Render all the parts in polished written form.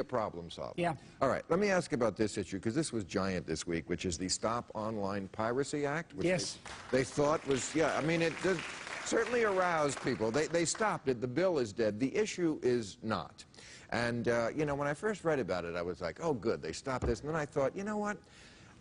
problem solver. Yeah. All right, let me ask about this issue, because this was giant this week, which is the Stop Online Piracy Act, which yes. they thought was, yeah, I mean, it certainly aroused people. They stopped it. The bill is dead. The issue is not. And, you know, when I first read about it, I was like, oh, good, they stopped this. And then I thought, you know what?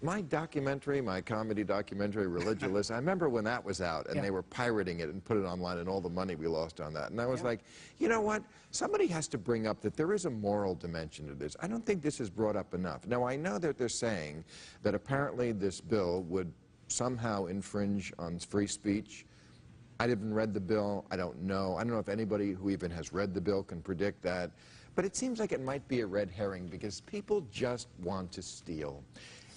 My documentary, my comedy documentary, Religulous, I remember when that was out, and yeah. they were pirating it and put it online, and all the money we lost on that. And I was like, you know what? Somebody has to bring up that there is a moral dimension to this. I don't think this is brought up enough. Now, I know that they're saying that apparently this bill would somehow infringe on free speech. I haven't read the bill. I don't know. I don't know if anybody who even has read the bill can predict that. But it seems like it might be a red herring, because people just want to steal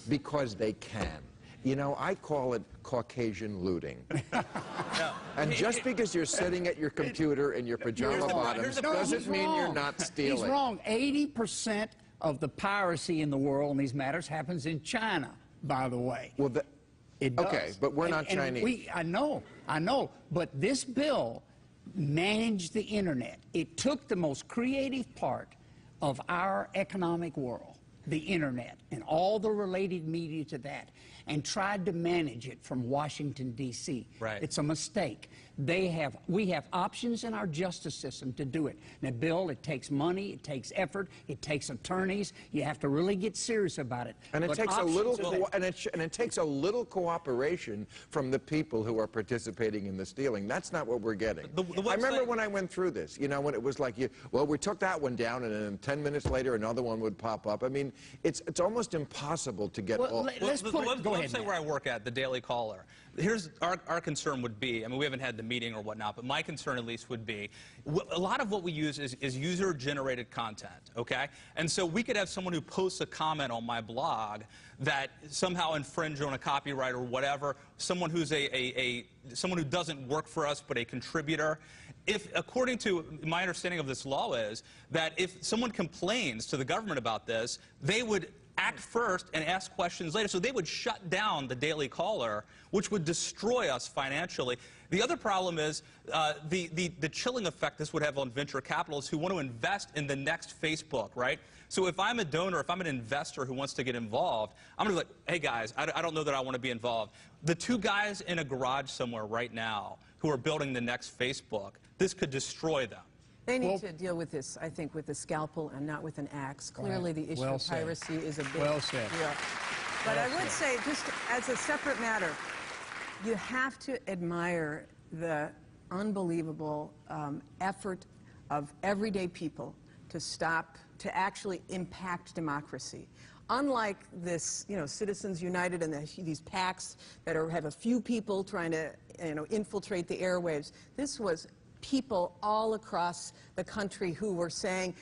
because they can. You know, I call it Caucasian looting. No. And just because you're sitting at your computer in your pajama bottoms doesn't mean you're not stealing. He's wrong. 80% of the piracy in the world in these matters happens in China, by the way. Well, it does. Okay, but we're not Chinese. I know. But this bill managed the internet. It took the most creative part of our economic world, the internet, and all the related media to that, and tried to manage it from Washington, D.C. Right. It's a mistake. We have options in our justice system to do it. Now, Bill, it takes money, it takes effort, it takes attorneys. You have to really get serious about it. And it But takes a little, options and it takes a little cooperation from the people who are participating in the stealing. That's not what we're getting. I remember when I went through this, you know, when it was like, well, we took that one down, and then 10 minutes later, another one would pop up. I mean, it's almost impossible to get all. Let's put it. Go ahead. Let's say where I work at, the Daily Caller. Here's our concern would be, I mean, we haven't had the meeting or whatnot, but my concern at least would be, a lot of what we use is user-generated content, okay? And so we could have someone who posts a comment on my blog that somehow infringe on a copyright or whatever, someone who's someone who doesn't work for us but a contributor. If, according to my understanding of this law, is that if someone complains to the government about this, they would act first and ask questions later. So they would shut down the Daily Caller, which would destroy us financially. The other problem is the chilling effect this would have on venture capitalists who want to invest in the next Facebook, right? So if I'm a donor, if I'm an investor who wants to get involved, I'm going to be like, hey, guys, I don't know that I want to be involved. The two guys in a garage somewhere right now who are building the next Facebook, this could destroy them. They need to deal with this, I think, with a scalpel and not with an axe. Clearly, the issue of piracy is a big deal. But I would say, just as a separate matter, you have to admire the unbelievable effort of everyday people to actually impact democracy. Unlike this, you know, Citizens United and these PACs that have a few people trying to, you know, infiltrate the airwaves, this was people all across the country who were saying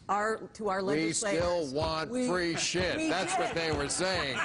to our legislators, we still want free shit. That's what they were saying.